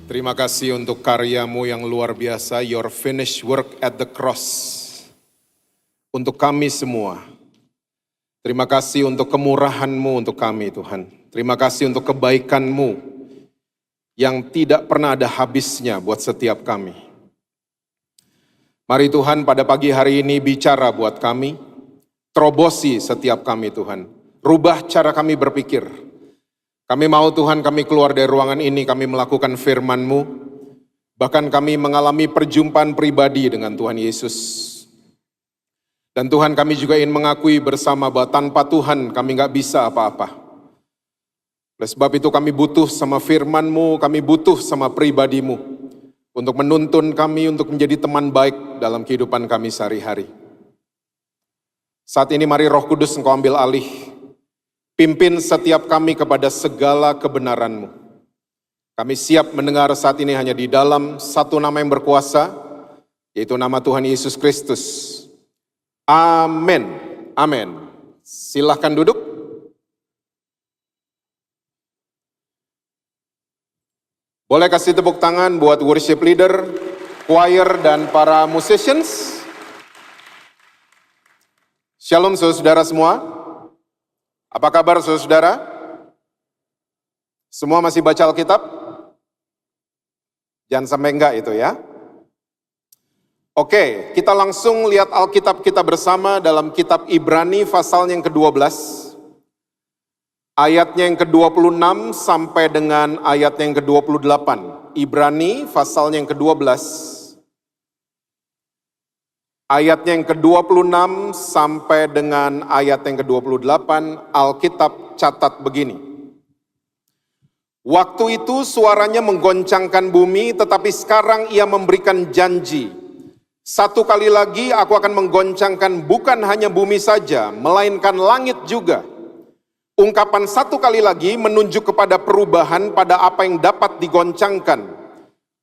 Terima kasih untuk karyamu yang luar biasa, your finished work at the cross. Untuk kami semua. Terima kasih untuk kemurahan-Mu untuk kami Tuhan. Terima kasih untuk kebaikan-Mu yang tidak pernah ada habisnya buat setiap kami. Mari Tuhan pada pagi hari ini bicara buat kami, terobosi setiap kami Tuhan. Rubah cara kami berpikir. Kami mau Tuhan kami keluar dari ruangan ini, kami melakukan firman-Mu. Bahkan kami mengalami perjumpaan pribadi dengan Tuhan Yesus. Dan Tuhan kami juga ingin mengakui bersama bahwa tanpa Tuhan kami gak bisa apa-apa. Oleh sebab itu kami butuh sama firman-Mu, kami butuh sama pribadi-Mu. Untuk menuntun kami untuk menjadi teman baik dalam kehidupan kami sehari-hari. Saat ini mari Roh Kudus Engkau ambil alih. Pimpin setiap kami kepada segala kebenaran-Mu. Kami siap mendengar saat ini hanya di dalam satu nama yang berkuasa, yaitu nama Tuhan Yesus Kristus. Amin. Amin. Silahkan duduk. Boleh kasih tepuk tangan buat worship leader, choir, dan para musicians. Shalom saudara semua. Apa kabar saudara? Semua masih baca Alkitab? Jangan sampai enggak itu ya. Oke, kita langsung lihat Alkitab kita bersama dalam kitab Ibrani pasal yang ke-12. Ayatnya yang ke-26 sampai dengan ayat yang ke-28. Ibrani pasal yang ke-12. Ayatnya yang ke-26 sampai dengan ayat yang ke-28, Alkitab catat begini. Waktu itu suaranya menggoncangkan bumi, tetapi sekarang ia memberikan janji. Satu kali lagi aku akan menggoncangkan bukan hanya bumi saja, melainkan langit juga. Ungkapan satu kali lagi menunjuk kepada perubahan pada apa yang dapat digoncangkan.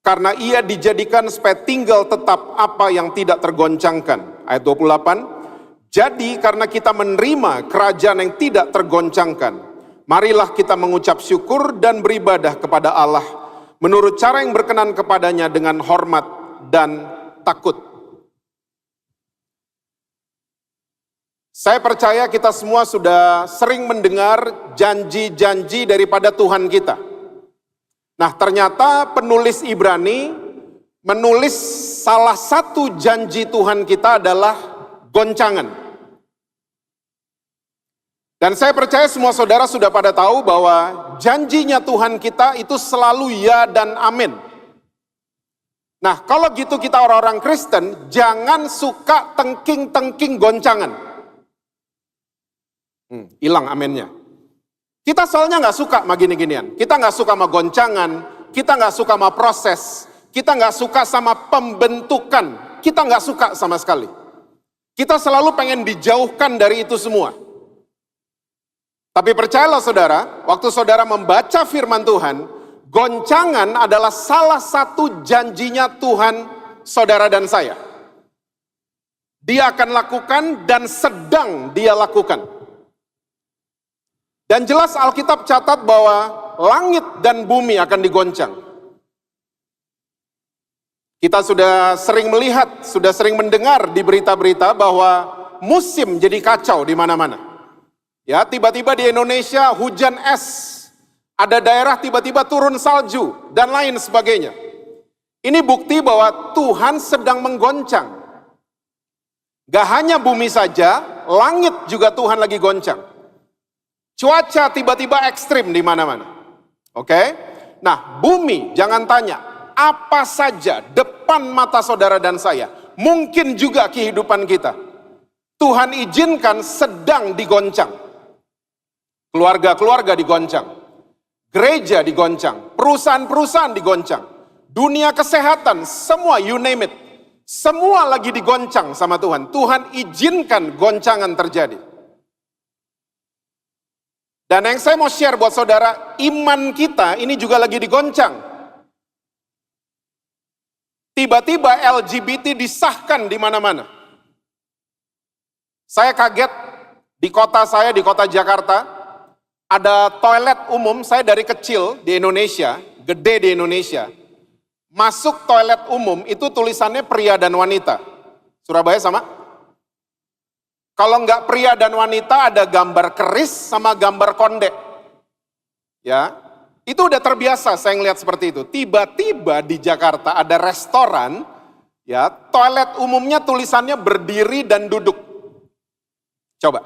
Karena ia dijadikan supaya tinggal tetap apa yang tidak tergoncangkan. Ayat 28, jadi karena kita menerima kerajaan yang tidak tergoncangkan, marilah kita mengucap syukur dan beribadah kepada Allah, menurut cara yang berkenan kepadanya dengan hormat dan takut. Saya percaya kita semua sudah sering mendengar janji-janji daripada Tuhan kita. Nah, ternyata penulis Ibrani menulis salah satu janji Tuhan kita adalah goncangan. Dan saya percaya semua saudara sudah pada tahu bahwa janjinya Tuhan kita itu selalu ya dan amin. Nah, kalau gitu kita orang-orang Kristen jangan suka tengking-tengking goncangan. Hilang aminnya. Kita soalnya nggak suka sama gini-ginian. Kita nggak suka sama goncangan. Kita nggak suka sama proses. Kita nggak suka sama pembentukan. Kita nggak suka sama sekali. Kita selalu pengen dijauhkan dari itu semua. Tapi percayalah saudara, waktu saudara membaca firman Tuhan, goncangan adalah salah satu janjinya Tuhan saudara dan saya. Dia akan lakukan dan sedang dia lakukan. Dan jelas Alkitab catat bahwa langit dan bumi akan digoncang. Kita sudah sering melihat, sudah sering mendengar di berita-berita bahwa musim jadi kacau di mana-mana. Ya, tiba-tiba di Indonesia hujan es. Ada daerah tiba-tiba turun salju dan lain sebagainya. Ini bukti bahwa Tuhan sedang menggoncang. Gak hanya bumi saja, langit juga Tuhan lagi goncang. Cuaca tiba-tiba ekstrim di mana-mana. Oke? Nah, bumi jangan tanya, apa saja depan mata saudara dan saya, mungkin juga kehidupan kita. Tuhan izinkan sedang digoncang. Keluarga-keluarga digoncang. Gereja digoncang, perusahaan-perusahaan digoncang. Dunia kesehatan, semua you name it. Semua lagi digoncang sama Tuhan. Tuhan izinkan goncangan terjadi. Dan yang saya mau share buat saudara, iman kita ini juga lagi digoncang. Tiba-tiba LGBT disahkan di mana-mana. Saya kaget di kota saya, di kota Jakarta, ada toilet umum. Saya dari kecil di Indonesia, gede di Indonesia, masuk toilet umum itu tulisannya pria dan wanita. Surabaya sama? Kalau nggak pria dan wanita ada gambar keris sama gambar konde. Ya, itu udah terbiasa saya ngeliat seperti itu. Tiba-tiba di Jakarta ada restoran, ya, toilet umumnya tulisannya berdiri dan duduk. Coba.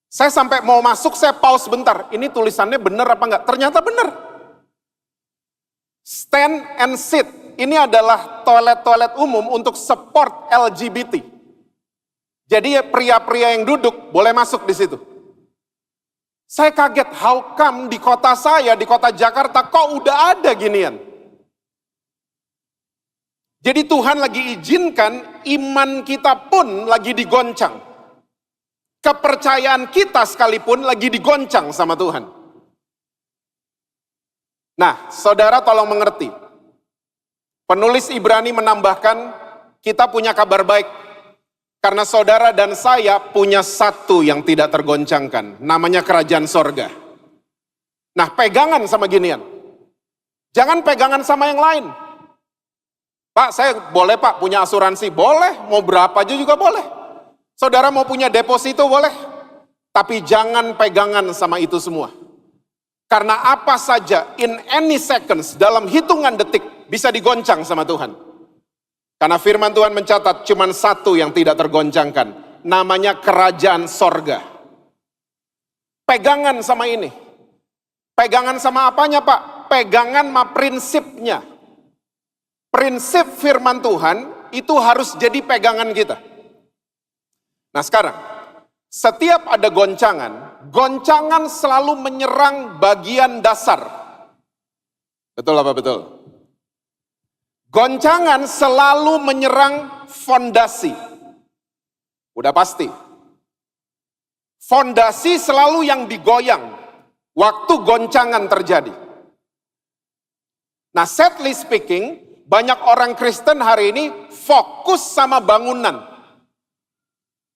Saya sampai mau masuk, saya pause bentar. Ini tulisannya benar apa enggak? Ternyata benar. Stand and sit. Ini adalah toilet-toilet umum untuk support LGBT. Jadi pria-pria yang duduk boleh masuk di situ. Saya kaget, how come di kota saya, di kota Jakarta, kok udah ada ginian? Jadi Tuhan lagi izinkan iman kita pun lagi digoncang. Kepercayaan kita sekalipun lagi digoncang sama Tuhan. Nah, saudara tolong mengerti. Penulis Ibrani menambahkan, kita punya kabar baik. Karena saudara dan saya punya satu yang tidak tergoncangkan, namanya kerajaan sorga. Nah, pegangan sama ginian. Jangan pegangan sama yang lain. Pak, saya boleh Pak punya asuransi? Boleh, mau berapa aja juga boleh. Saudara mau punya deposito boleh. Tapi jangan pegangan sama itu semua. Karena apa saja, in any seconds, dalam hitungan detik, bisa digoncang sama Tuhan. Karena firman Tuhan mencatat cuma satu yang tidak tergoncangkan. Namanya kerajaan sorga. Pegangan sama ini. Pegangan sama apanya Pak? Pegangan sama prinsipnya. Prinsip firman Tuhan itu harus jadi pegangan kita. Nah sekarang, setiap ada goncangan, goncangan selalu menyerang bagian dasar. Betul apa betul? Goncangan selalu menyerang fondasi. Udah pasti. Fondasi selalu yang digoyang waktu goncangan terjadi. Nah, sadly speaking, banyak orang Kristen hari ini fokus sama bangunan.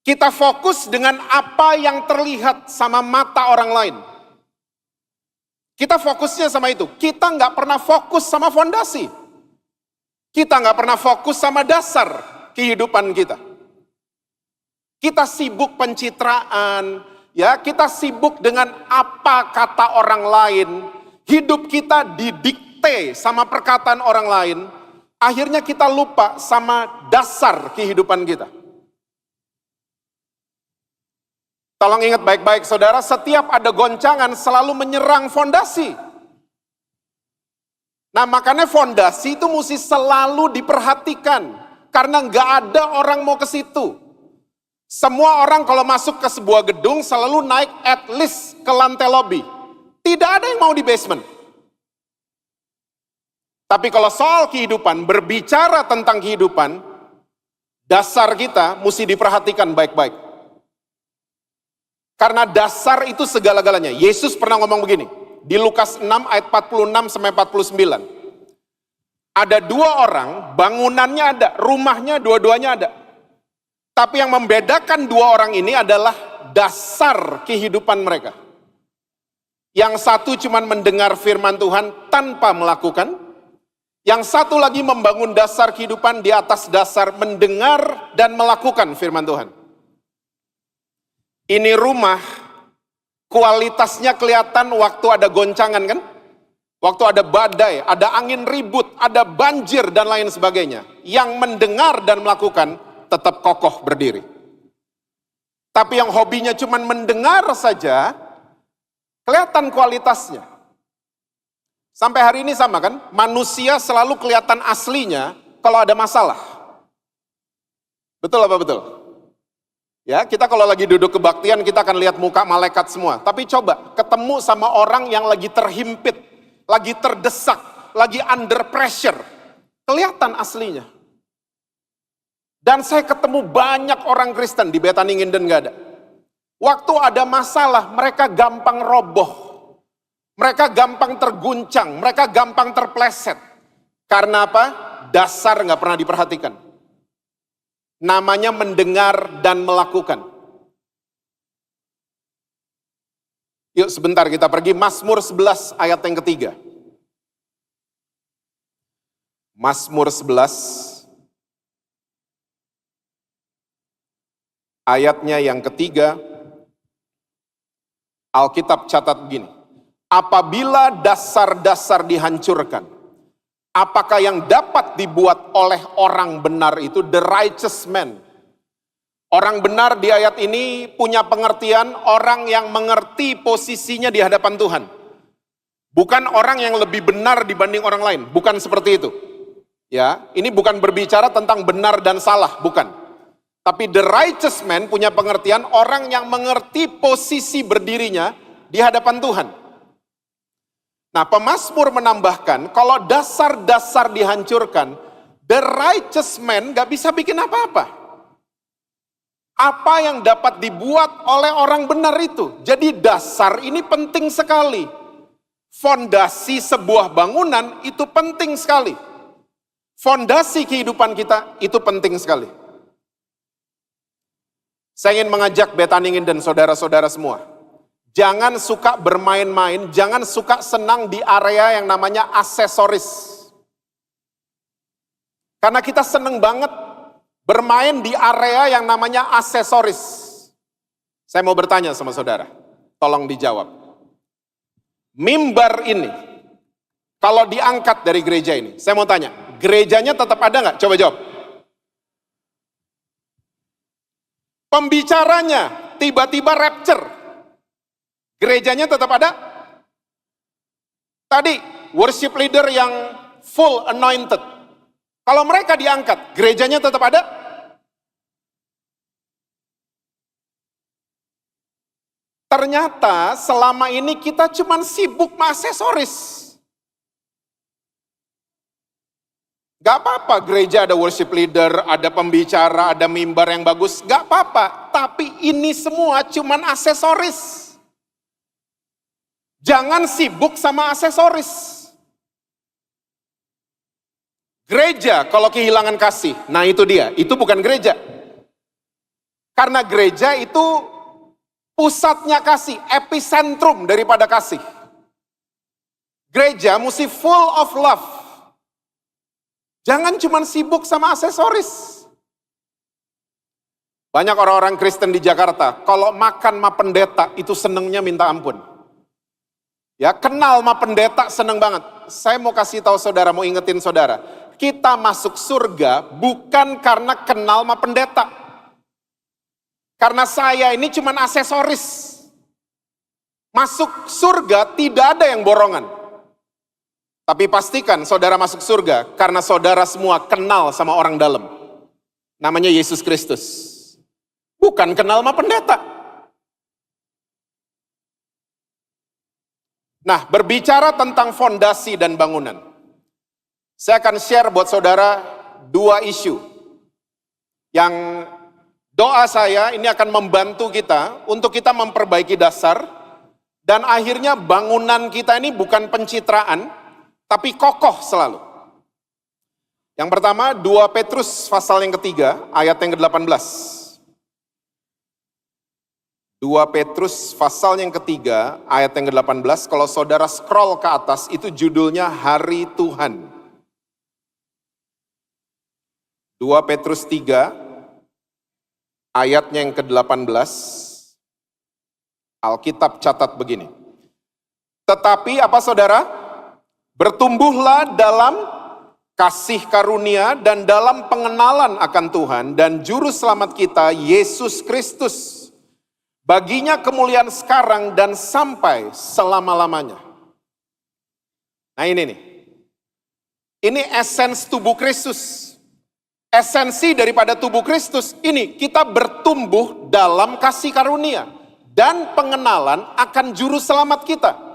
Kita fokus dengan apa yang terlihat sama mata orang lain. Kita fokusnya sama itu. Kita nggak pernah fokus sama fondasi. Kita nggak pernah fokus sama dasar kehidupan kita. Kita sibuk pencitraan, ya, kita sibuk dengan apa kata orang lain. Hidup kita didikte sama perkataan orang lain. Akhirnya kita lupa sama dasar kehidupan kita. Tolong ingat baik-baik saudara, setiap ada goncangan selalu menyerang fondasi. Nah makanya fondasi itu mesti selalu diperhatikan. Karena nggak ada orang mau ke situ. Semua orang kalau masuk ke sebuah gedung selalu naik at least ke lantai lobby. Tidak ada yang mau di basement. Tapi kalau soal kehidupan, berbicara tentang kehidupan, dasar kita mesti diperhatikan baik-baik. Karena dasar itu segala-galanya. Yesus pernah ngomong begini. Di Lukas 6 ayat 46 sampai 49. Ada dua orang, bangunannya ada, rumahnya dua-duanya ada. Tapi yang membedakan dua orang ini adalah dasar kehidupan mereka. Yang satu cuma mendengar firman Tuhan tanpa melakukan. Yang satu lagi membangun dasar kehidupan di atas dasar mendengar dan melakukan firman Tuhan. Ini rumah, kualitasnya kelihatan waktu ada goncangan kan? Waktu ada badai, ada angin ribut, ada banjir dan lain sebagainya. Yang mendengar dan melakukan tetap kokoh berdiri. Tapi yang hobinya cuma mendengar saja, kelihatan kualitasnya. Sampai hari ini sama kan? Manusia selalu kelihatan aslinya kalau ada masalah. Betul apa betul? Ya, kita kalau lagi duduk kebaktian kita akan lihat muka malaikat semua. Tapi coba ketemu sama orang yang lagi terhimpit, lagi terdesak, lagi under pressure. Kelihatan aslinya. Dan saya ketemu banyak orang Kristen di Betani Nginden gak ada. Waktu ada masalah mereka gampang roboh. Mereka gampang terguncang, mereka gampang terpleset. Karena apa? Dasar gak pernah diperhatikan. Namanya mendengar dan melakukan. Yuk sebentar kita pergi Mazmur 11 ayat yang ketiga. Mazmur 11, ayatnya yang ketiga, Alkitab catat begini, apabila dasar-dasar dihancurkan, apakah yang dapat dibuat oleh orang benar itu? The righteous man. Orang benar di ayat ini punya pengertian orang yang mengerti posisinya di hadapan Tuhan. Bukan orang yang lebih benar dibanding orang lain, bukan seperti itu. Ya, ini bukan berbicara tentang benar dan salah, bukan. Tapi the righteous man punya pengertian orang yang mengerti posisi berdirinya di hadapan Tuhan. Nah, pemazmur menambahkan, kalau dasar-dasar dihancurkan, the righteous man gak bisa bikin apa-apa. Apa yang dapat dibuat oleh orang benar itu? Jadi dasar ini penting sekali. Fondasi sebuah bangunan itu penting sekali. Fondasi kehidupan kita itu penting sekali. Saya ingin mengajak Betaningin dan saudara-saudara semua. Jangan suka bermain-main, jangan suka senang di area yang namanya aksesoris. Karena kita senang banget bermain di area yang namanya aksesoris. Saya mau bertanya sama saudara, tolong dijawab. Mimbar ini, kalau diangkat dari gereja ini, saya mau tanya, gerejanya tetap ada nggak? Coba jawab. Pembicaranya tiba-tiba rapture, gerejanya tetap ada? Tadi worship leader yang full anointed, kalau mereka diangkat, gerejanya tetap ada? Ternyata selama ini kita cuma sibuk aksesoris. Gak apa-apa gereja ada worship leader, ada pembicara, ada mimbar yang bagus, gak apa-apa. Tapi ini semua cuma aksesoris. Jangan sibuk sama aksesoris. Gereja kalau kehilangan kasih, nah itu dia, itu bukan gereja. Karena gereja itu pusatnya kasih, epicentrum daripada kasih. Gereja mesti full of love. Jangan cuma sibuk sama aksesoris. Banyak orang-orang Kristen di Jakarta, kalau makan sama pendeta itu senengnya minta ampun. Ya, kenal sama pendeta seneng banget. Saya mau kasih tahu saudara, mau ingetin saudara. Kita masuk surga bukan karena kenal sama pendeta. Karena saya ini cuma aksesoris. Masuk surga tidak ada yang borongan. Tapi pastikan saudara masuk surga karena saudara semua kenal sama orang dalam. Namanya Yesus Kristus. Bukan kenal sama pendeta. Nah, berbicara tentang fondasi dan bangunan. Saya akan share buat saudara dua isu. Yang doa saya ini akan membantu kita untuk kita memperbaiki dasar. Dan akhirnya bangunan kita ini bukan pencitraan, tapi kokoh selalu. Yang pertama, 2 Petrus pasal yang ketiga, ayat yang ke-18. 2 Petrus pasal yang ketiga, ayat yang ke-18, kalau saudara scroll ke atas, itu judulnya Hari Tuhan. 2 Petrus 3, ayatnya yang ke-18, Alkitab catat begini. Tetapi apa saudara? Bertumbuhlah dalam kasih karunia dan dalam pengenalan akan Tuhan dan Juru Selamat kita, Yesus Kristus. Baginya kemuliaan sekarang dan sampai selama-lamanya. Nah ini nih. Ini esens tubuh Kristus. Esensi daripada tubuh Kristus ini kita bertumbuh dalam kasih karunia dan pengenalan akan Juru Selamat kita.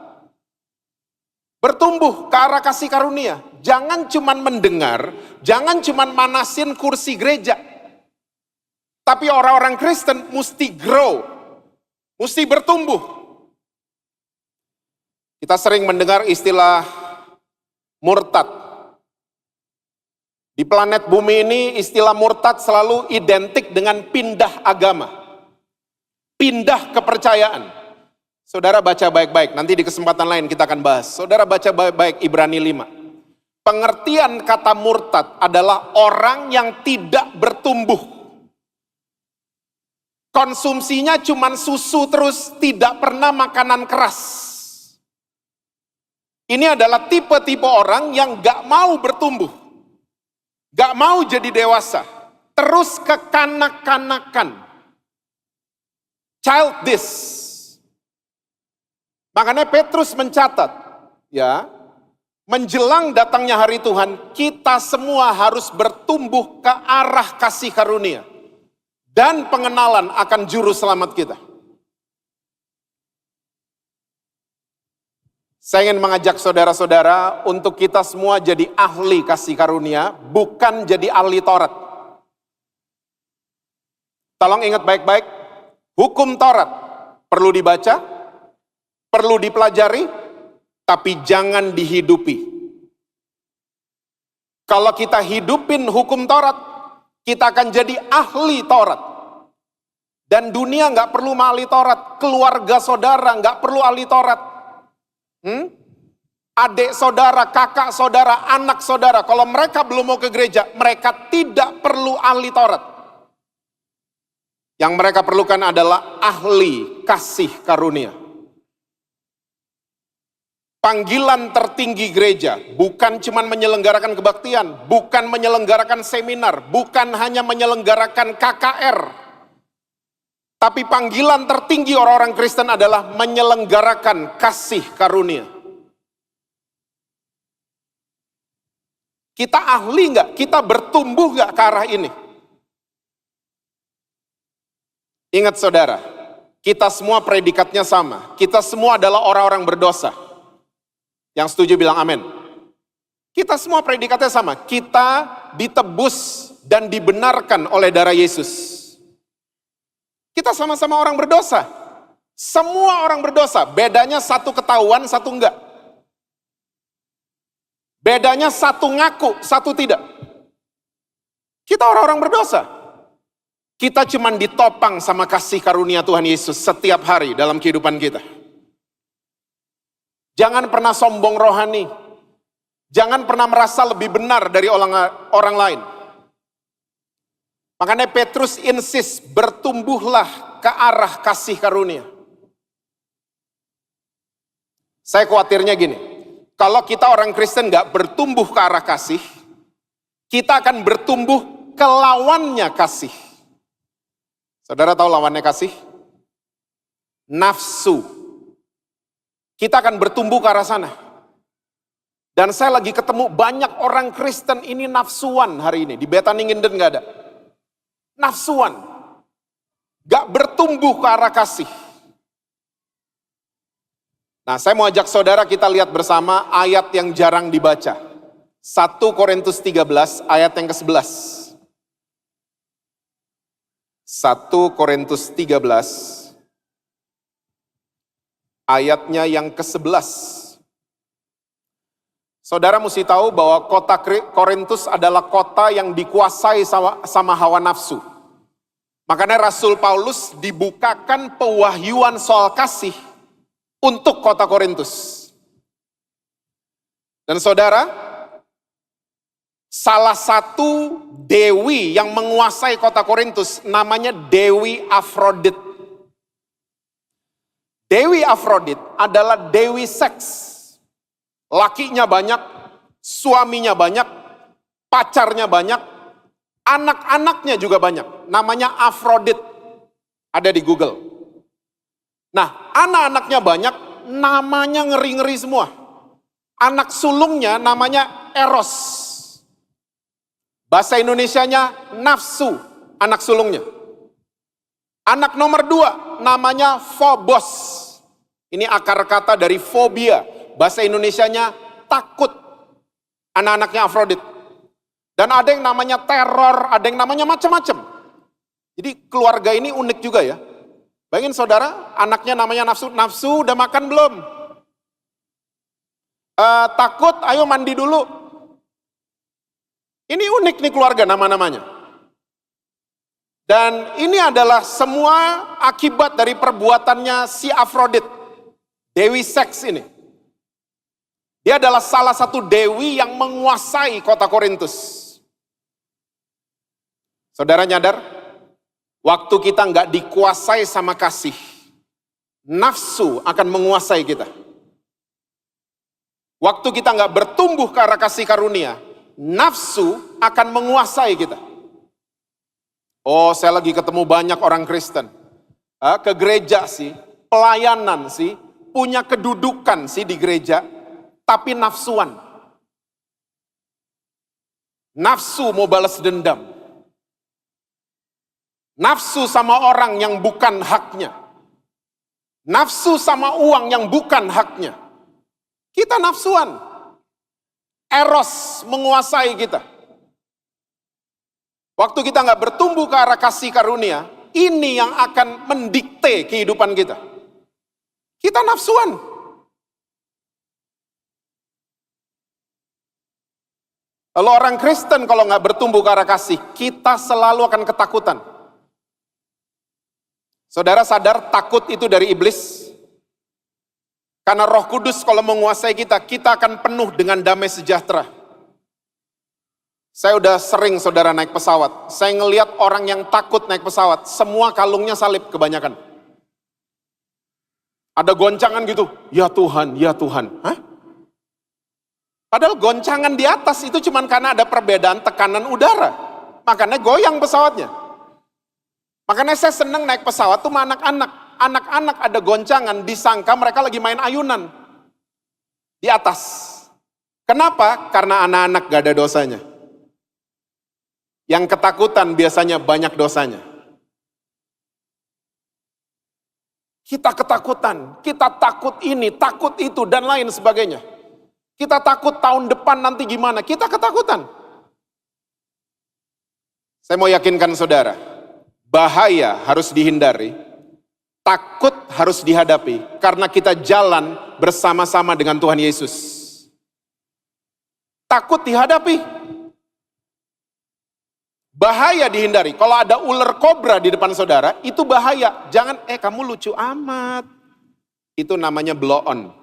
Bertumbuh ke arah kasih karunia. Jangan cuman mendengar, jangan cuman manasin kursi gereja. Tapi orang-orang Kristen mesti grow, mesti bertumbuh. Kita sering mendengar istilah murtad. Di planet bumi ini istilah murtad selalu identik dengan pindah agama. Pindah kepercayaan. Saudara baca baik-baik, nanti di kesempatan lain kita akan bahas. Saudara baca baik-baik Ibrani 5. Pengertian kata murtad adalah orang yang tidak bertumbuh. Konsumsinya cuma susu terus, tidak pernah makanan keras. Ini adalah tipe-tipe orang yang gak mau bertumbuh. Gak mau jadi dewasa. Terus kekanak-kanakan. Childish. Makanya Petrus mencatat, ya, menjelang datangnya hari Tuhan, kita semua harus bertumbuh ke arah kasih karunia dan pengenalan akan juru selamat kita. Saya ingin mengajak saudara-saudara untuk kita semua jadi ahli kasih karunia, bukan jadi ahli Taurat. Tolong ingat baik-baik, hukum Taurat perlu dibaca, perlu dipelajari, tapi jangan dihidupi. Kalau kita hidupin hukum Taurat, kita akan jadi ahli Taurat. Dan dunia nggak perlu ahli Taurat, keluarga saudara nggak perlu ahli Taurat. Adik saudara, kakak saudara, anak saudara, kalau mereka belum mau ke gereja, mereka tidak perlu ahli Taurat. Yang mereka perlukan adalah ahli kasih karunia. Panggilan tertinggi gereja bukan cuma menyelenggarakan kebaktian, bukan menyelenggarakan seminar, bukan hanya menyelenggarakan KKR. Tapi panggilan tertinggi orang-orang Kristen adalah menyelenggarakan kasih karunia. Kita ahli nggak? Kita bertumbuh nggak ke arah ini? Ingat saudara, kita semua predikatnya sama. Kita semua adalah orang-orang berdosa. Yang setuju bilang amin. Kita semua predikatnya sama. Kita ditebus dan dibenarkan oleh darah Yesus. Kita sama-sama orang berdosa. Semua orang berdosa. Bedanya satu ketahuan, satu enggak. Bedanya satu ngaku, satu tidak. Kita orang-orang berdosa. Kita cuma ditopang sama kasih karunia Tuhan Yesus setiap hari dalam kehidupan kita. Jangan pernah sombong rohani. Jangan pernah merasa lebih benar dari orang lain. Makanya Petrus insist, bertumbuhlah ke arah kasih karunia. Saya khawatirnya gini, kalau kita orang Kristen gak bertumbuh ke arah kasih, kita akan bertumbuh ke lawannya kasih. Saudara tahu lawannya kasih? Nafsu. Kita akan bertumbuh ke arah sana. Dan saya lagi ketemu banyak orang Kristen ini nafsuan hari ini. Di Betaninginden gak ada. Nafsuan. Gak bertumbuh ke arah kasih. Nah, saya mau ajak saudara kita lihat bersama ayat yang jarang dibaca. 1 Korintus 13 ayat yang ke-11. 1 Korintus 13 ayatnya yang ke-11. Saudara mesti tahu bahwa kota Korintus adalah kota yang dikuasai sama hawa nafsu. Makanya Rasul Paulus dibukakan pewahyuan soal kasih untuk kota Korintus. Dan saudara, salah satu dewi yang menguasai kota Korintus namanya Dewi Afrodit. Dewi Afrodit adalah dewi seks. Lakinya banyak, suaminya banyak, pacarnya banyak, anak-anaknya juga banyak. Namanya Afrodit. Ada di Google. Nah, anak-anaknya banyak, namanya ngeri-ngeri semua. Anak sulungnya namanya Eros. Bahasa Indonesianya nafsu, anak sulungnya. Anak nomor 2 namanya Phobos. Ini akar kata dari fobia. Bahasa Indonesianya takut. Anak-anaknya Afrodit. Dan ada yang namanya teror, ada yang namanya macam-macam. Jadi keluarga ini unik juga ya. Bayangin saudara, anaknya namanya nafsu. Nafsu udah makan belum? Takut, ayo mandi dulu. Ini unik nih keluarga nama-namanya. Dan ini adalah semua akibat dari perbuatannya si Afrodit. Dewi seks ini. Dia adalah salah satu dewi yang menguasai kota Korintus. Saudara nyadar, waktu kita nggak dikuasai sama kasih, nafsu akan menguasai kita. Waktu kita nggak bertumbuh ke arah kasih karunia, nafsu akan menguasai kita. Oh, saya lagi ketemu banyak orang Kristen. Ke gereja sih, pelayanan sih, punya kedudukan sih di gereja, tapi nafsuan. Nafsu mau balas dendam. Nafsu sama orang yang bukan haknya. Nafsu sama uang yang bukan haknya. Kita nafsuan. Eros menguasai kita. Waktu kita nggak bertumbuh ke arah kasih karunia, ini yang akan mendikte kehidupan kita. Kita nafsuan. Lalu orang Kristen kalau nggak bertumbuh ke arah kasih, kita selalu akan ketakutan. Saudara sadar takut itu dari iblis? Karena Roh Kudus kalau menguasai kita, kita akan penuh dengan damai sejahtera. Saya udah sering saudara naik pesawat, saya ngelihat orang yang takut naik pesawat, semua kalungnya salib kebanyakan. Ada goncangan gitu, ya Tuhan, ya Tuhan. Hah? Padahal goncangan di atas itu cuma karena ada perbedaan tekanan udara. Makanya goyang pesawatnya. Makanya saya senang naik pesawat tuh sama anak-anak. Anak-anak ada goncangan, disangka mereka lagi main ayunan di atas. Kenapa? Karena anak-anak gak ada dosanya. Yang ketakutan biasanya banyak dosanya. Kita ketakutan, kita takut ini, takut itu, dan lain sebagainya. Kita takut tahun depan nanti gimana, kita ketakutan. Saya mau yakinkan saudara, bahaya harus dihindari, takut harus dihadapi, karena kita jalan bersama-sama dengan Tuhan Yesus. Takut dihadapi, bahaya dihindari. Kalau ada ular kobra di depan saudara, itu bahaya. Jangan, kamu lucu amat. Itu namanya blow on.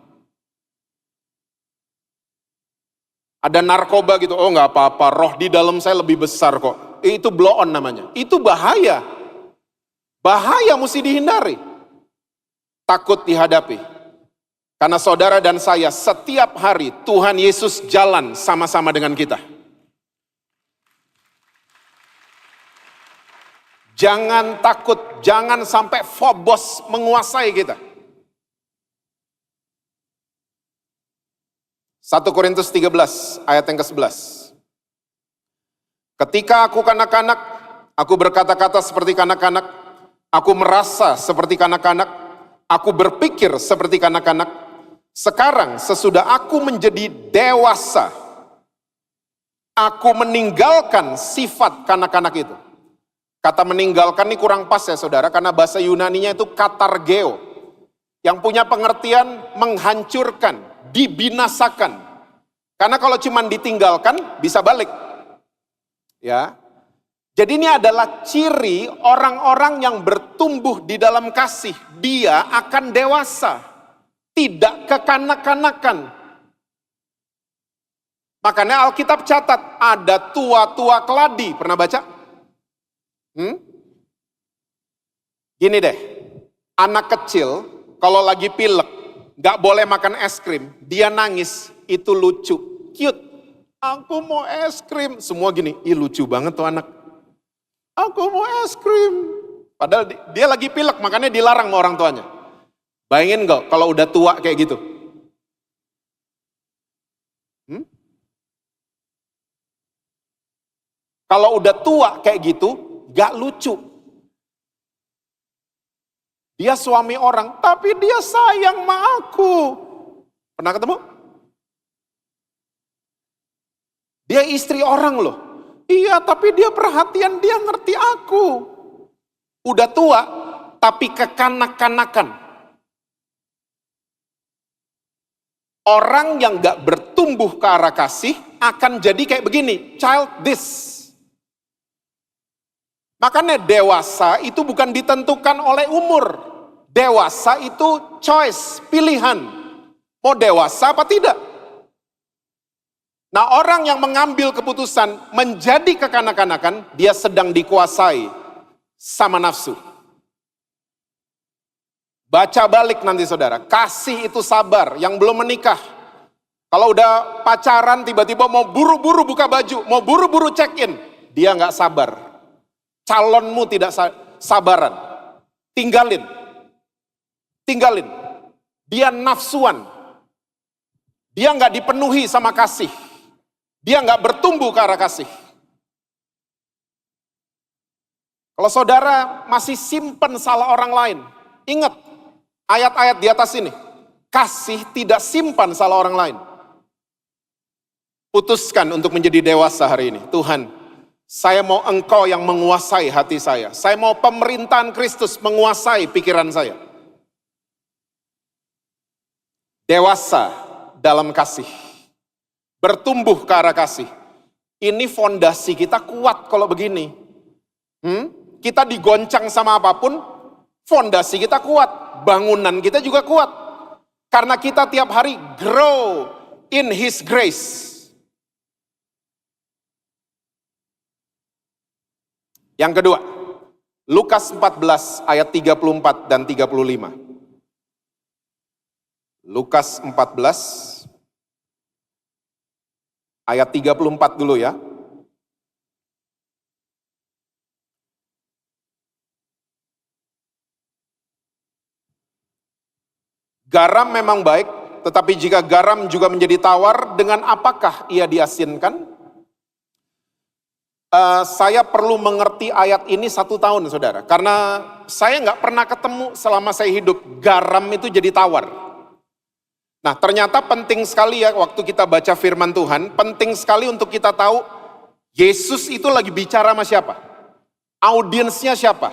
Ada narkoba gitu, oh nggak apa-apa, roh di dalam saya lebih besar kok. Itu blow on namanya. Itu bahaya. Bahaya mesti dihindari. Takut dihadapi. Karena saudara dan saya setiap hari Tuhan Yesus jalan sama-sama dengan kita. Jangan takut, jangan sampai phobos menguasai kita. 1 Korintus 13 ayat yang ke-11. Ketika aku kanak-kanak, aku berkata-kata seperti kanak-kanak, aku merasa seperti kanak-kanak, aku berpikir seperti kanak-kanak. Sekarang sesudah aku menjadi dewasa, aku meninggalkan sifat kanak-kanak itu. Kata meninggalkan ini kurang pas ya saudara, karena bahasa Yunaninya itu katargeo, yang punya pengertian menghancurkan, dibinasakan. Karena kalau cuma ditinggalkan bisa balik. Ya. Jadi ini adalah ciri orang-orang yang bertumbuh di dalam kasih. Dia akan dewasa, tidak kekanak-kanakan. Makanya Alkitab catat ada tua-tua keladi, pernah baca? Gini deh, anak kecil kalau lagi pilek, gak boleh makan es krim, dia nangis, itu lucu, cute. Aku mau es krim, semua gini, ih lucu banget tuh anak. Aku mau es krim. Padahal dia lagi pilek, makanya dilarang sama orang tuanya. Bayangin gak kalau udah tua kayak gitu? Kalau udah tua kayak gitu, gak lucu. Dia suami orang, tapi dia sayang sama aku. Pernah ketemu? Dia istri orang loh. Iya, tapi dia perhatian, dia ngerti aku. Udah tua, tapi kekanak-kanakan. Orang yang gak bertumbuh ke arah kasih akan jadi kayak begini, childish. Makanya dewasa itu bukan ditentukan oleh umur. Dewasa itu choice, pilihan. Mau dewasa apa tidak? Nah, orang yang mengambil keputusan menjadi kekanak-kanakan, dia sedang dikuasai sama nafsu. Baca balik nanti saudara, kasih itu sabar, yang belum menikah. Kalau udah pacaran tiba-tiba mau buru-buru buka baju, mau buru-buru check in, dia nggak sabar. Calonmu tidak sabaran, tinggalin. Dia nafsuan, dia nggak dipenuhi sama kasih. Dia nggak bertumbuh ke arah kasih. Kalau saudara masih simpen salah orang lain, ingat ayat-ayat di atas ini. Kasih tidak simpan salah orang lain. Putuskan untuk menjadi dewasa hari ini. Tuhan, saya mau Engkau yang menguasai hati saya. Saya mau pemerintahan Kristus menguasai pikiran saya. Dewasa dalam kasih. Bertumbuh ke arah kasih. Ini fondasi kita kuat kalau begini. Kita digoncang sama apapun, fondasi kita kuat. Bangunan kita juga kuat. Karena kita tiap hari grow in His grace. Yang kedua, Lukas 14 ayat 34 dan 35. Lukas 14 ayat 34 dulu ya. Garam memang baik, tetapi jika garam juga menjadi tawar, dengan apakah ia diasinkan? Saya perlu mengerti ayat ini 1 tahun saudara, karena saya nggak pernah ketemu selama saya hidup garam itu jadi tawar. Nah ternyata penting sekali ya waktu kita baca firman Tuhan, penting sekali untuk kita tahu Yesus itu lagi bicara sama siapa, audiensnya siapa,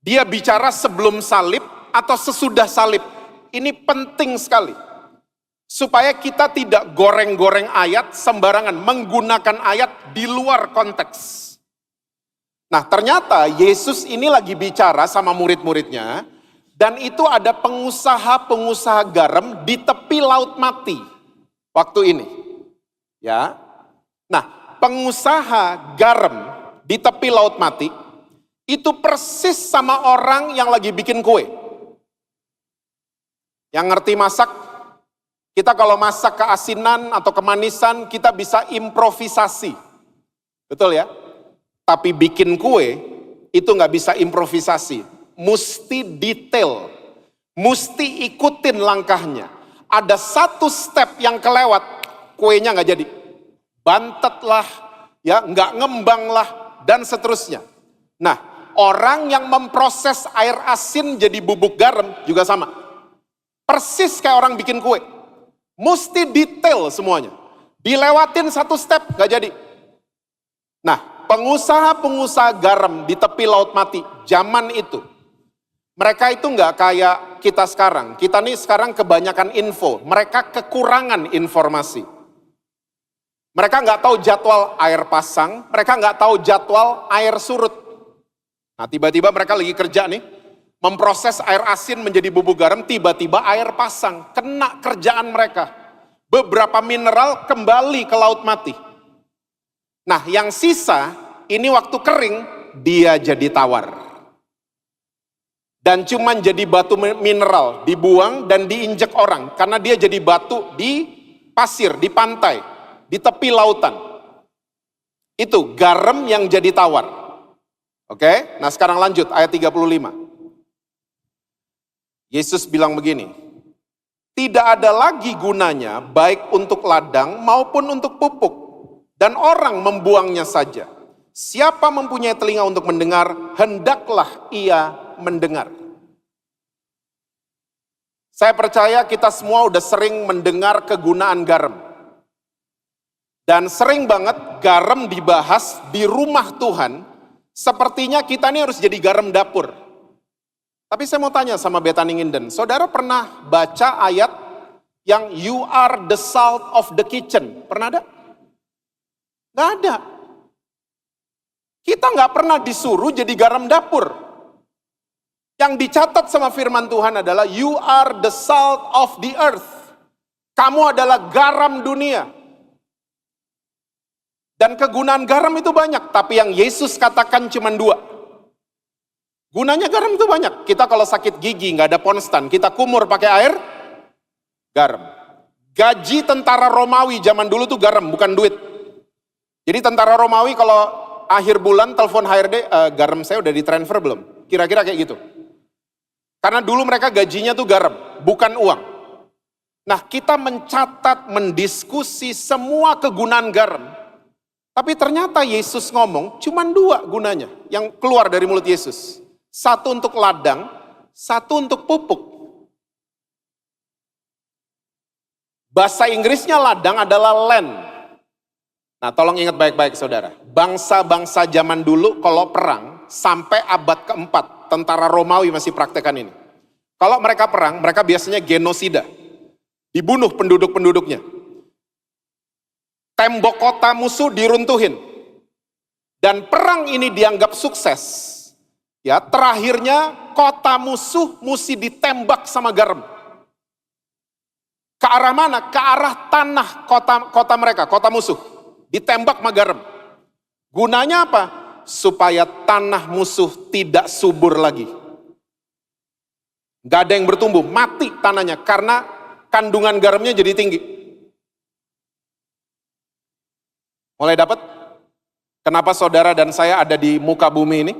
dia bicara sebelum salib atau sesudah salib. Ini penting sekali supaya kita tidak goreng-goreng ayat sembarangan, menggunakan ayat di luar konteks. Nah ternyata Yesus ini lagi bicara sama murid-muridnya, dan itu ada pengusaha-pengusaha garam di tepi laut mati waktu ini. Ya. Nah, pengusaha garam di tepi laut mati itu persis sama orang yang lagi bikin kue. Yang ngerti masak, kita kalau masak keasinan atau kemanisan, kita bisa improvisasi. Betul ya? Tapi bikin kue, itu nggak bisa improvisasi. Mesti detail. Mesti ikutin langkahnya. Ada satu step yang kelewat, kuenya nggak jadi. Bantet lah, ya, nggak ngembang lah, dan seterusnya. Nah, orang yang memproses air asin jadi bubuk garam juga sama. Persis kayak orang bikin kue. Mesti detail semuanya. Dilewatin satu step, gak jadi. Nah, pengusaha-pengusaha garam di tepi laut mati, zaman itu, mereka itu gak kayak kita sekarang. Kita nih sekarang kebanyakan info, mereka kekurangan informasi. Mereka gak tahu jadwal air pasang, mereka gak tahu jadwal air surut. Nah, tiba-tiba mereka lagi kerja nih, memproses air asin menjadi bubuk garam, tiba-tiba air pasang, kena kerjaan mereka. Beberapa mineral kembali ke laut mati. Nah, yang sisa, ini waktu kering, dia jadi tawar. Dan cuman jadi batu mineral, dibuang dan diinjek orang. Karena dia jadi batu di pasir, di pantai, di tepi lautan. Itu garam yang jadi tawar. Oke, nah sekarang lanjut ayat 35. Yesus bilang begini, tidak ada lagi gunanya baik untuk ladang maupun untuk pupuk, dan orang membuangnya saja. Siapa mempunyai telinga untuk mendengar, hendaklah ia mendengar. Saya percaya kita semua udah sering mendengar kegunaan garam. Dan sering banget garam dibahas di rumah Tuhan, sepertinya kita ini harus jadi garam dapur. Tapi saya mau tanya sama Bethany Nginden, saudara pernah baca ayat yang you are the salt of the kitchen? Pernah ada? Nggak ada. Kita nggak pernah disuruh jadi garam dapur. Yang dicatat sama firman Tuhan adalah you are the salt of the earth. Kamu adalah garam dunia. Dan kegunaan garam itu banyak, tapi yang Yesus katakan cuma 2. Gunanya garam itu banyak. Kita kalau sakit gigi nggak ada ponstan, kita kumur pakai air garam. Gaji tentara Romawi zaman dulu tuh garam, bukan duit. Jadi tentara Romawi kalau akhir bulan telepon HRD, garam saya udah ditransfer belum? Kira-kira kayak gitu. Karena dulu mereka gajinya tuh garam, bukan uang. Nah, kita mencatat, mendiskusi semua kegunaan garam. Tapi ternyata Yesus ngomong cuma 2 gunanya yang keluar dari mulut Yesus. 1 untuk ladang, 1 untuk pupuk. Bahasa Inggrisnya ladang adalah land. Nah, tolong ingat baik-baik saudara. Bangsa-bangsa zaman dulu kalau perang sampai abad ke-4, tentara Romawi masih praktekan ini. Kalau mereka perang, mereka biasanya genosida. Dibunuh penduduk-penduduknya. Tembok kota musuh diruntuhin. Dan perang ini dianggap sukses. Ya, terakhirnya kota musuh mesti ditembak sama garam. Ke arah mana? Ke arah tanah kota mereka, kota musuh. Ditembak sama garam. Gunanya apa? Supaya tanah musuh tidak subur lagi. Gak ada yang bertumbuh, mati tanahnya karena kandungan garamnya jadi tinggi. Mulai dapat? Kenapa saudara dan saya ada di muka bumi ini?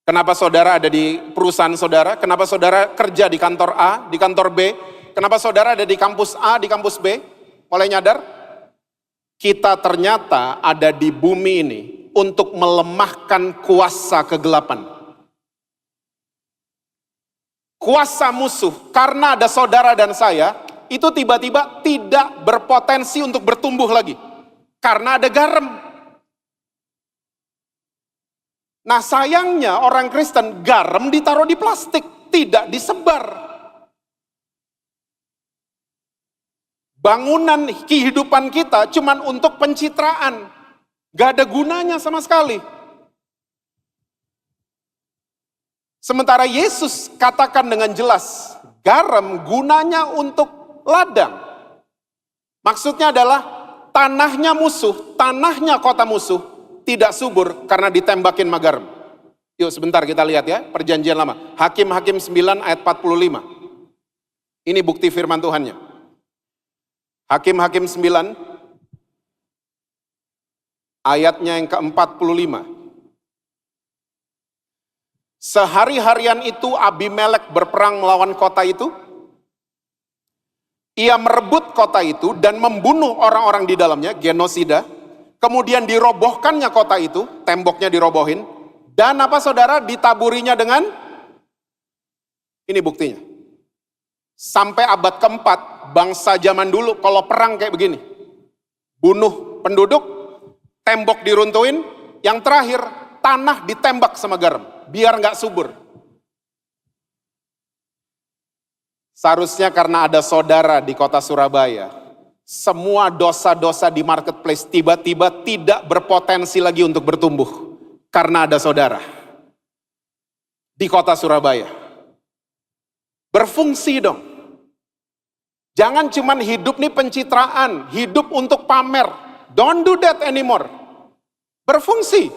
Kenapa saudara ada di perusahaan saudara? Kenapa saudara kerja di kantor A, di kantor B? Kenapa saudara ada di kampus A, di kampus B? Mulai nyadar? Kita ternyata ada di bumi ini untuk melemahkan kuasa kegelapan. Kuasa musuh, karena ada saudara dan saya, itu tiba-tiba tidak berpotensi untuk bertumbuh lagi. Karena ada garam. Nah sayangnya orang Kristen, garam ditaruh di plastik, tidak disebar. Bangunan kehidupan kita cuman untuk pencitraan. Gak ada gunanya sama sekali. Sementara Yesus katakan dengan jelas, garam gunanya untuk ladang. Maksudnya adalah tanahnya musuh, tanahnya kota musuh tidak subur karena ditembakin sama garam. Yuk sebentar kita lihat ya, perjanjian lama. Hakim-Hakim 9 ayat 45. Ini bukti firman Tuhannya. Hakim-Hakim 9 ayatnya yang ke-45. Sehari-harian itu Abimelek berperang melawan kota itu. Ia merebut kota itu dan membunuh orang-orang di dalamnya, genosida. Kemudian dirobohkannya kota itu, temboknya dirobohin. Dan apa saudara, ditaburinya dengan, ini buktinya. Sampai abad ke-4, bangsa zaman dulu kalau perang kayak begini. Bunuh penduduk, tembok diruntuhin, yang terakhir tanah ditembak sama garam, biar nggak subur. Seharusnya karena ada saudara di kota Surabaya, semua dosa-dosa di marketplace tiba-tiba tidak berpotensi lagi untuk bertumbuh. Karena ada saudara di kota Surabaya. Berfungsi dong. Jangan cuman hidup nih pencitraan, hidup untuk pamer. Don't do that anymore. Berfungsi.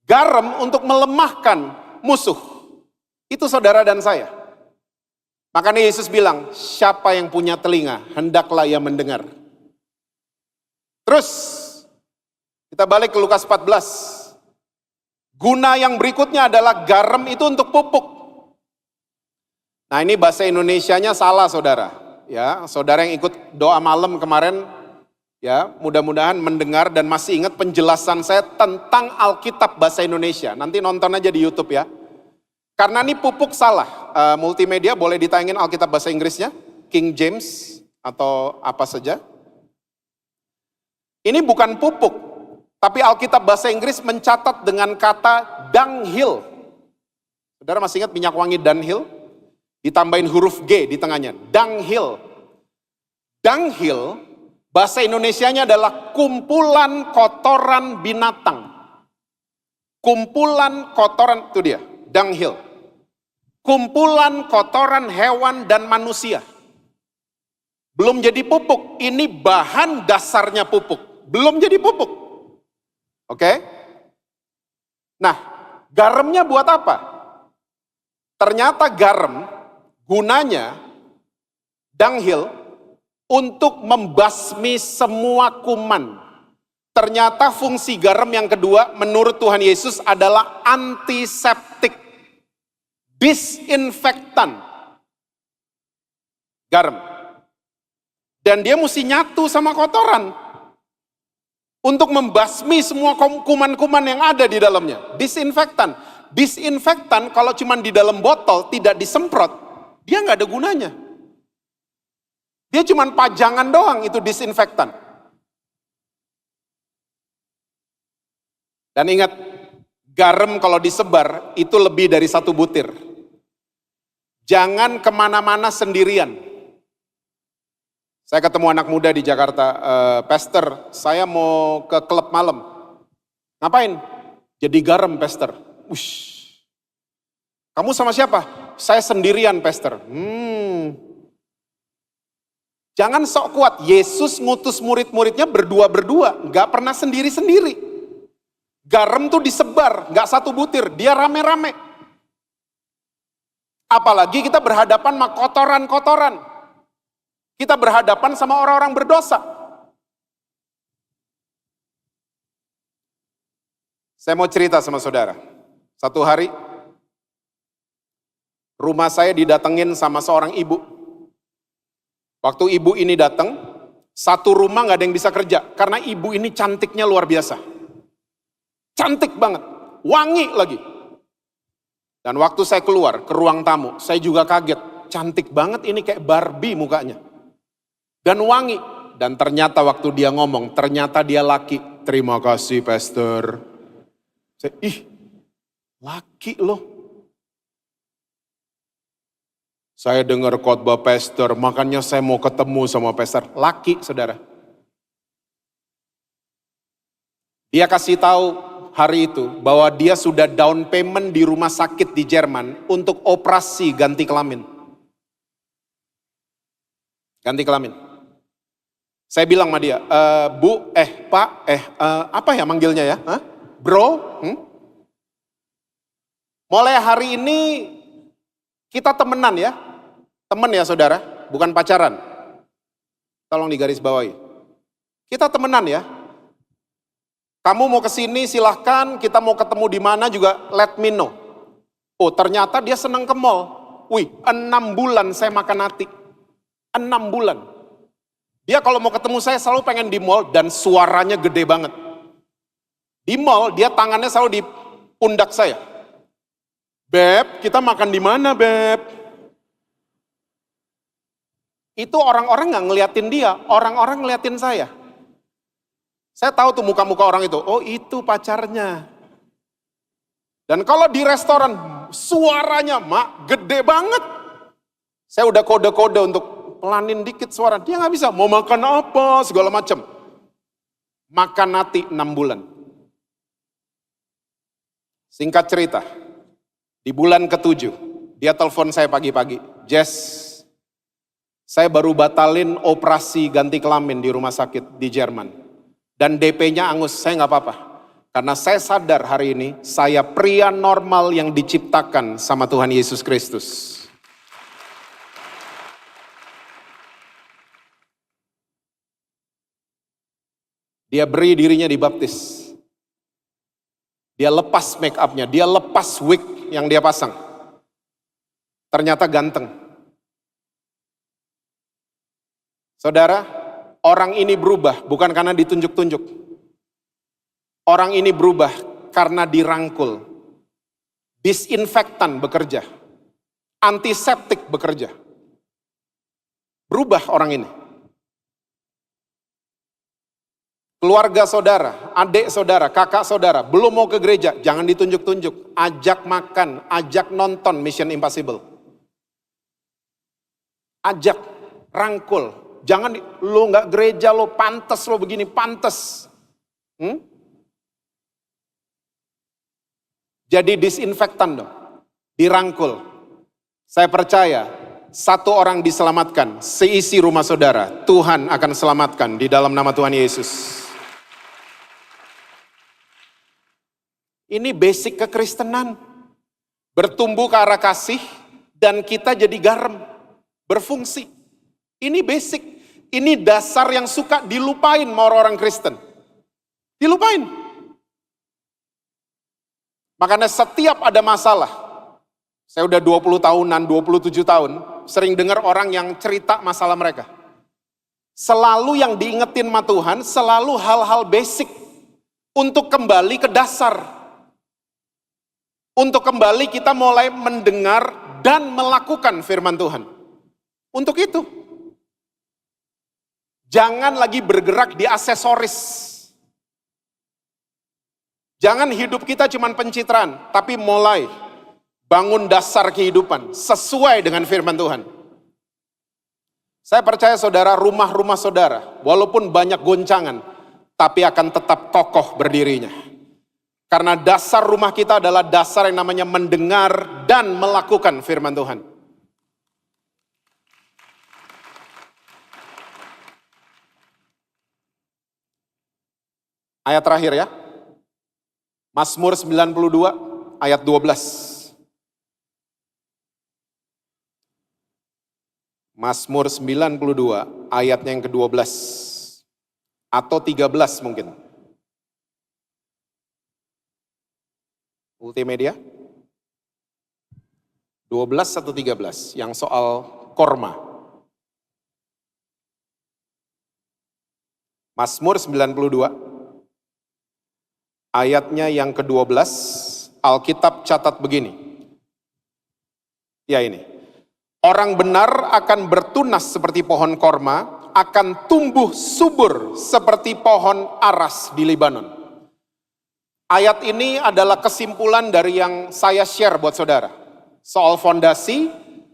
Garam untuk melemahkan musuh. Itu saudara dan saya. Makanya Yesus bilang, siapa yang punya telinga, hendaklah ia mendengar. Terus, kita balik ke Lukas 14. Guna yang berikutnya adalah garam itu untuk pupuk. Nah ini bahasa Indonesianya salah saudara. Ya, saudara yang ikut doa malam kemarin, ya mudah-mudahan mendengar dan masih ingat penjelasan saya tentang Alkitab bahasa Indonesia. Nanti nonton aja di YouTube ya. Karena ini pupuk salah, multimedia boleh ditayangin Alkitab bahasa Inggrisnya, King James atau apa saja. Ini bukan pupuk, tapi Alkitab bahasa Inggris mencatat dengan kata dunghill. Saudara masih ingat minyak wangi dunghill? Ditambahin huruf G di tengahnya, dunghill. Dunghill, bahasa Indonesianya adalah kumpulan kotoran binatang. Kumpulan kotoran, itu dia, dunghill. Kumpulan kotoran hewan dan manusia. Belum jadi pupuk, ini bahan dasarnya pupuk. Belum jadi pupuk. Oke? Nah, garamnya buat apa? Ternyata garam gunanya dunghil untuk membasmi semua kuman. Ternyata fungsi garam yang kedua menurut Tuhan Yesus adalah antiseptik, disinfektan. Garam. Dan dia mesti nyatu sama kotoran untuk membasmi semua kuman-kuman yang ada di dalamnya. Disinfektan. Disinfektan kalau cuma di dalam botol tidak disemprot, dia nggak ada gunanya. Dia cuma pajangan doang itu disinfektan. Dan ingat, garam kalau disebar itu lebih dari 1 butir. Jangan kemana-mana sendirian. Saya ketemu anak muda di Jakarta, Pastor, saya mau ke klub malam. Ngapain? Jadi garam, Pastor. Ush. Kamu sama siapa? Saya sendirian, Pastor. Jangan sok kuat. Yesus ngutus murid-muridnya berdua-berdua, nggak pernah sendiri-sendiri. Garam tuh disebar, nggak 1 butir, dia rame-rame. Apalagi kita berhadapan sama kotoran-kotoran. Kita berhadapan sama orang-orang berdosa. Saya mau cerita sama saudara. Satu hari, rumah saya didatengin sama seorang ibu. Waktu ibu ini datang, satu rumah nggak ada yang bisa kerja. Karena ibu ini cantiknya luar biasa. Cantik banget, wangi lagi. Dan waktu saya keluar ke ruang tamu, saya juga kaget. Cantik banget ini kayak Barbie mukanya. Dan wangi. Dan ternyata waktu dia ngomong, ternyata dia laki. Terima kasih, Pastor. Saya, laki loh. Saya dengar khotbah Pastor, makanya saya mau ketemu sama Pastor. Laki, saudara. Dia kasih tahu hari itu bahwa dia sudah down payment di rumah sakit di Jerman untuk operasi ganti kelamin. Ganti kelamin. Saya bilang sama dia, Bu, Pak, apa ya manggilnya ya? Hah? Bro? Mulai hari ini kita temenan ya. Temen ya saudara, bukan pacaran. Tolong digaris bawahi. Kita temenan ya. Kamu mau kesini silahkan, kita mau ketemu di mana juga let me know. Oh ternyata dia senang ke mall. Wih 6 bulan saya makan hati. 6 bulan. Dia kalau mau ketemu saya selalu pengen di mall dan suaranya gede banget. Di mall dia tangannya selalu di pundak saya. Beb, kita makan di mana Beb? Itu orang-orang gak ngeliatin dia, orang-orang ngeliatin saya. Saya tahu tuh muka-muka orang itu, oh itu pacarnya. Dan kalau di restoran, suaranya mak gede banget. Saya udah kode-kode untuk pelanin dikit suara, dia gak bisa, mau makan apa, segala macam. Makan hati 6 bulan. Singkat cerita, di bulan ke-7, dia telepon saya pagi-pagi, Jess, saya baru batalin operasi ganti kelamin di rumah sakit di Jerman. Dan DP-nya angus, saya nggak apa-apa. Karena saya sadar hari ini, saya pria normal yang diciptakan sama Tuhan Yesus Kristus. Dia beri dirinya dibaptis. Dia lepas make up-nya, dia lepas wig yang dia pasang. Ternyata ganteng. Saudara, orang ini berubah bukan karena ditunjuk-tunjuk. Orang ini berubah karena dirangkul. Disinfektan bekerja. Antiseptik bekerja. Berubah orang ini. Keluarga saudara, adik saudara, kakak saudara, belum mau ke gereja, jangan ditunjuk-tunjuk. Ajak makan, ajak nonton Mission Impossible. Ajak, rangkul. Jangan, lo nggak gereja, lo pantes, lo begini, pantes. Jadi disinfektan dong, dirangkul. Saya percaya satu orang diselamatkan, seisi rumah saudara, Tuhan akan selamatkan di dalam nama Tuhan Yesus. Ini basic kekristenan. Bertumbuh ke arah kasih, dan kita jadi garam, berfungsi. Ini basic, ini dasar yang suka dilupain sama orang-orang Kristen. Dilupain. Makanya setiap ada masalah, saya udah 20 tahunan, 27 tahun, sering dengar orang yang cerita masalah mereka. Selalu yang diingetin sama Tuhan, selalu hal-hal basic untuk kembali ke dasar. Untuk kembali kita mulai mendengar dan melakukan firman Tuhan. Untuk itu, jangan lagi bergerak di aksesoris. Jangan hidup kita cuma pencitraan, tapi mulai bangun dasar kehidupan sesuai dengan firman Tuhan. Saya percaya saudara, rumah-rumah saudara, walaupun banyak goncangan, tapi akan tetap kokoh berdirinya. Karena dasar rumah kita adalah dasar yang namanya mendengar dan melakukan firman Tuhan. Ayat terakhir ya. Mazmur 92 ayat 12. Mazmur 92 ayatnya yang ke-12 atau 13 mungkin. Multimedia 12 atau 13 yang soal korma. Mazmur 92 ayatnya yang ke-12, Alkitab catat begini. Ya ini. Orang benar akan bertunas seperti pohon korma, akan tumbuh subur seperti pohon aras di Libanon. Ayat ini adalah kesimpulan dari yang saya share buat saudara. Soal fondasi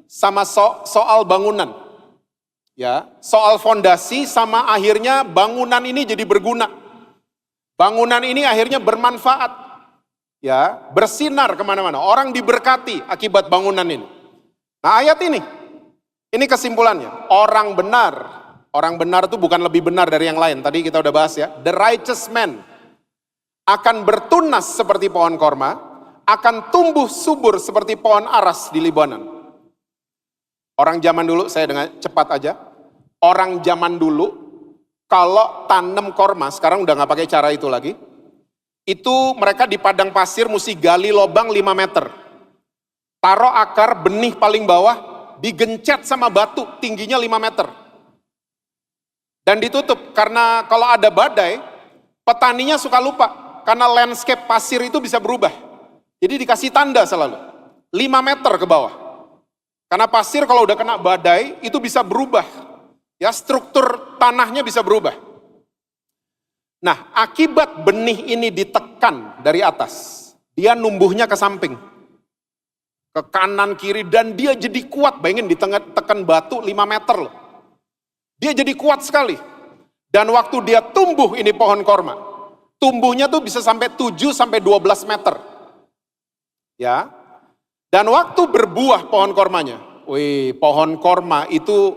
sama soal bangunan. Ya, soal fondasi sama akhirnya bangunan ini jadi berguna. Bangunan ini akhirnya bermanfaat. Ya, bersinar kemana-mana. Orang diberkati akibat bangunan ini. Nah ayat ini kesimpulannya. Orang benar itu bukan lebih benar dari yang lain. Tadi kita udah bahas ya. The righteous man akan bertunas seperti pohon korma, akan tumbuh subur seperti pohon aras di Libanon. Orang zaman dulu, saya dengan cepat aja, orang zaman dulu, kalau tanam korma, sekarang udah gak pakai cara itu lagi, itu mereka di padang pasir mesti gali lubang 5 meter. Taruh akar benih paling bawah, digencet sama batu, tingginya 5 meter. Dan ditutup, karena kalau ada badai, petaninya suka lupa. Karena landscape pasir itu bisa berubah. Jadi dikasih tanda selalu. 5 meter ke bawah. Karena pasir kalau udah kena badai, itu bisa berubah. Ya, struktur tanahnya bisa berubah. Nah, akibat benih ini ditekan dari atas, dia numbuhnya ke samping. Ke kanan, kiri, dan dia jadi kuat. Bayangin ditekan batu 5 meter loh. Dia jadi kuat sekali. Dan waktu dia tumbuh ini pohon korma, tumbuhnya tuh bisa sampai 7 sampai 12 meter. Ya. Dan waktu berbuah pohon kormanya, pohon korma itu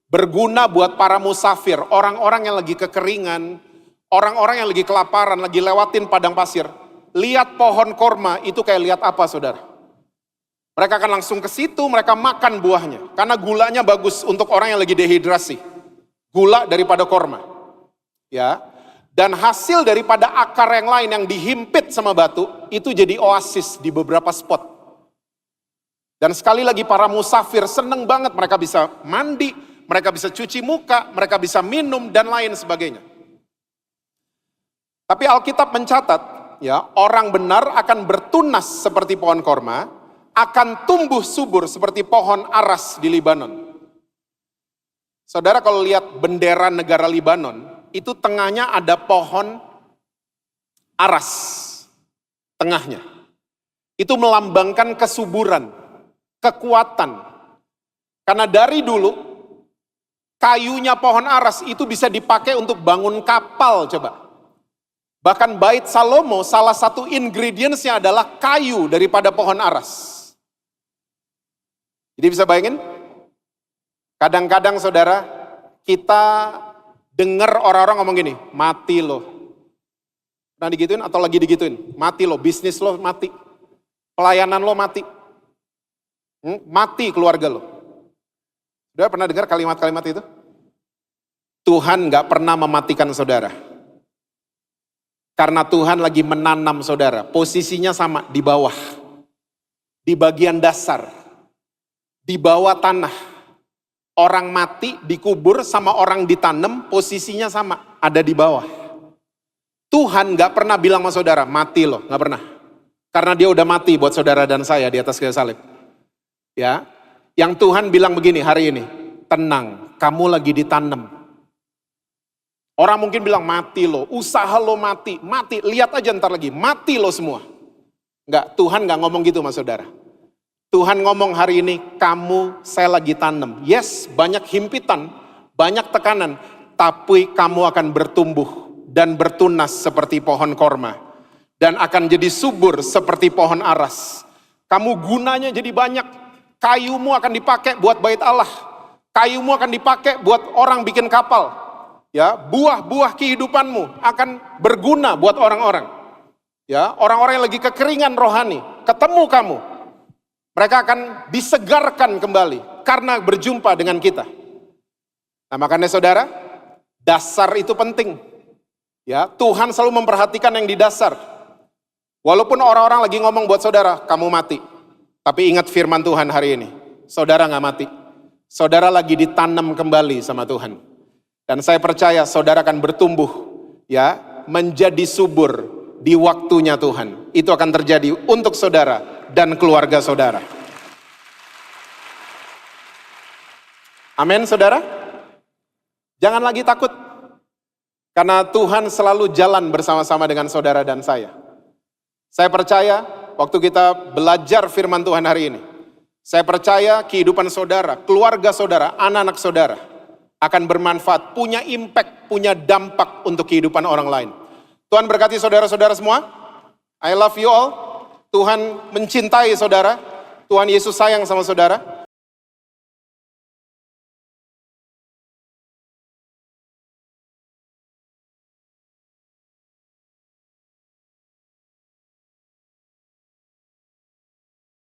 berguna buat para musafir, orang-orang yang lagi kekeringan, orang-orang yang lagi kelaparan, lagi lewatin padang pasir. Lihat pohon korma itu kayak lihat apa saudara? Mereka akan langsung ke situ, mereka makan buahnya. Karena gulanya bagus untuk orang yang lagi dehidrasi. Gula daripada korma. Ya. Dan hasil daripada akar yang lain yang dihimpit sama batu, itu jadi oasis di beberapa spot. Dan sekali lagi para musafir seneng banget, mereka bisa mandi, mereka bisa cuci muka, mereka bisa minum, dan lain sebagainya. Tapi Alkitab mencatat, ya, orang benar akan bertunas seperti pohon korma, akan tumbuh subur seperti pohon aras di Libanon. Saudara kalau lihat bendera negara Libanon, itu tengahnya ada pohon aras, tengahnya. Itu melambangkan kesuburan, kekuatan. Karena dari dulu, kayunya pohon aras itu bisa dipakai untuk bangun kapal, coba. Bahkan Bait Salomo, salah satu ingredientsnya adalah kayu daripada pohon aras. Jadi bisa bayangin, Kadang-kadang saudara, kita dengar orang-orang ngomong gini, mati lo. Pernah digituin atau lagi digituin? Mati lo, bisnis lo mati. Pelayanan lo mati. Mati keluarga lo. Saudara pernah dengar kalimat-kalimat itu? Tuhan gak pernah mematikan saudara. Karena Tuhan lagi menanam saudara. Posisinya sama, di bawah. Di bagian dasar. Di bawah tanah. Orang mati dikubur sama orang ditanam, posisinya sama, ada di bawah. Tuhan gak pernah bilang sama saudara, mati loh, gak pernah. Karena dia udah mati buat saudara dan saya di atas kayu salib. Ya, yang Tuhan bilang begini hari ini, tenang, kamu lagi ditanam. Orang mungkin bilang mati loh, usaha lo mati, lihat aja ntar lagi, mati lo semua. Enggak, Tuhan gak ngomong gitu sama saudara. Tuhan ngomong hari ini, saya lagi tanam. Yes, banyak himpitan, banyak tekanan, tapi kamu akan bertumbuh dan bertunas seperti pohon korma. Dan akan jadi subur seperti pohon aras. Kamu gunanya jadi banyak, kayumu akan dipakai buat bait Allah. Kayumu akan dipakai buat orang bikin kapal. Ya, buah-buah kehidupanmu akan berguna buat orang-orang. Ya, orang-orang yang lagi kekeringan rohani, ketemu kamu. Mereka akan disegarkan kembali karena berjumpa dengan kita. Nah, makanya saudara, dasar itu penting. Ya, Tuhan selalu memperhatikan yang di dasar. Walaupun orang-orang lagi ngomong buat saudara, kamu mati. Tapi ingat firman Tuhan hari ini, saudara gak mati. Saudara lagi ditanam kembali sama Tuhan. Dan saya percaya saudara akan bertumbuh, ya, menjadi subur di waktunya Tuhan. Itu akan terjadi untuk saudara dan keluarga saudara. Amin saudara. Jangan lagi takut. Karena Tuhan selalu jalan bersama-sama dengan saudara dan saya. Saya percaya waktu kita belajar firman Tuhan hari ini. Saya percaya kehidupan saudara, keluarga saudara, anak-anak saudara akan bermanfaat, punya impact, punya dampak untuk kehidupan orang lain. Tuhan berkati saudara-saudara semua. I love you all. Tuhan mencintai saudara. Tuhan Yesus sayang sama saudara.